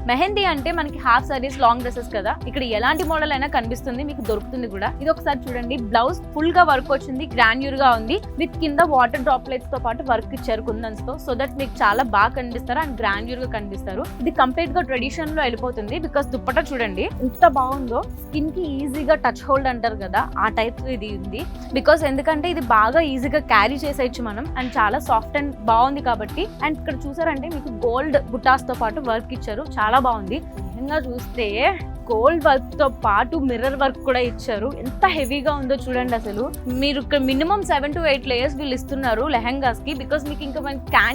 మెహందీ అంటే మనకి half saris, long dresses కదా, ఇక్కడ ఎలాంటి మోడల్ అయినా కనిపిస్తుంది, మీకు దొరుకుతుంది కూడా. ఇది ఒకసారి చూడండి, బ్లౌజ్ ఫుల్ గా వర్క్ వచ్చింది, గ్రాన్యూర్ గా ఉంది, విత్ కింద వాటర్ డ్రాప్లెట్స్ తో పాటు వర్క్ ఇచ్చారు కుందన్స్ తో, సో దట్ మీకు చాలా బాగా కనిపిస్తారు అండ్ గ్రాన్యూర్ గా కనిపిస్తారు. ఇది కంప్లీట్ గా ట్రెడిషన్ లో వెళ్ళిపోతుంది, బికాస్ దుప్పట చూడండి ఎంత బాగుందో, స్కిన్ కి ఈజీగా టచ్ హోల్డ్ అంటారు కదా, ఆ టైప్ ఇది ఉంది. బికాస్ ఎందుకంటే ఇది బాగా ఈజీగా క్యారీ చేసేయచ్చు మనం, అండ్ చాలా సాఫ్ట్ అండ్ బాగుంది కాబట్టి. అండ్ ఇక్కడ చూసారంటే మీకు గోల్డ్ బుటాస్ తో పాటు వర్క్ ఇచ్చారు, చాలా బాగుంది. నిజంగా చూస్తే గోల్డ్ వర్క్ తో పాటు మిర్రర్ వర్క్ కూడా ఇచ్చారు, ఎంత హెవీగా ఉందో చూడండి. అసలు మీరు ఇక్కడ మినిమం 7 to 8 లేయర్స్ వీళ్ళు ఇస్తున్నారు లెహెంగాస్ కి, బికాస్ మీకు ఇంకా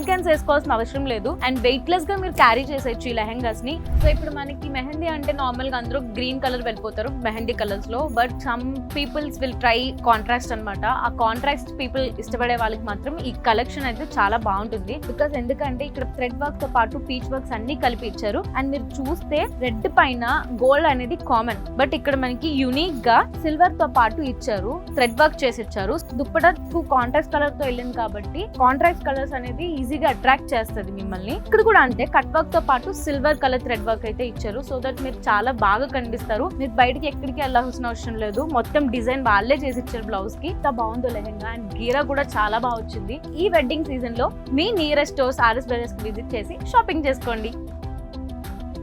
క్యాన్స్ వేసుకోవాల్సిన అవసరం లేదు అండ్ వెయిట్ లెస్ గా మీరు క్యారీ చేసేయచ్చు ఈ లెహెంగాస్ ని. సో ఇప్పుడు మనకి మెహందీ అంటే నార్మల్ గా అందరూ గ్రీన్ కలర్ వెళ్ళిపోతారు మెహందీ కలర్స్ లో, but some peoples will try contrast అనమాట. ఆ కాంట్రాస్ట్ పీపుల్ ఇష్టపడే వాళ్ళకి మాత్రం ఈ కలెక్షన్ అయితే చాలా బాగుంటుంది, బికాస్ ఎందుకంటే ఇక్కడ థ్రెడ్ వర్క్ తో పాటు పీచ్ వర్క్స్ అన్ని కలిపి ఇచ్చారు. అండ్ మీరు చూస్తే రెడ్ పైన గోల్డ్ అనేది కామన్, బట్ ఇక్కడ మనకి యూనిక్ గా సిల్వర్ తో పాటు ఇచ్చారు, థ్రెడ్ వర్క్ చేసి ఇచ్చారు. దుప్పటకు కాంట్రాస్ట్ కలర్ తో వెళ్ళింది కాబట్టి కాంట్రాస్ట్ కలర్స్ అనేది ఈజీగా అట్రాక్ట్ చేస్తుంది మిమ్మల్ని. ఇక్కడ కూడా అంతే, కట్ వర్క్ తో పాటు సిల్వర్ కలర్ థ్రెడ్ వర్క్ అయితే ఇచ్చారు, సో దట్ మీరు చాలా బాగా కనిపిస్తారు. మీరు బయటకి ఎక్కడికి వెళ్ళాల్సిన అవసరం లేదు, మొత్తం డిజైన్ వాళ్ళే చేసి ఇచ్చారు బ్లౌజ్ కి. ఎంత బాగుందో లెహెంగా, అండ్ గీరా కూడా చాలా బాగా వచ్చింది. ఈ వెడ్డింగ్ సీజన్ లో మీ నియరెస్ట్ స్టోర్స్ RS Brothers కి విజిట్ చేసి షాపింగ్ చేసుకోండి.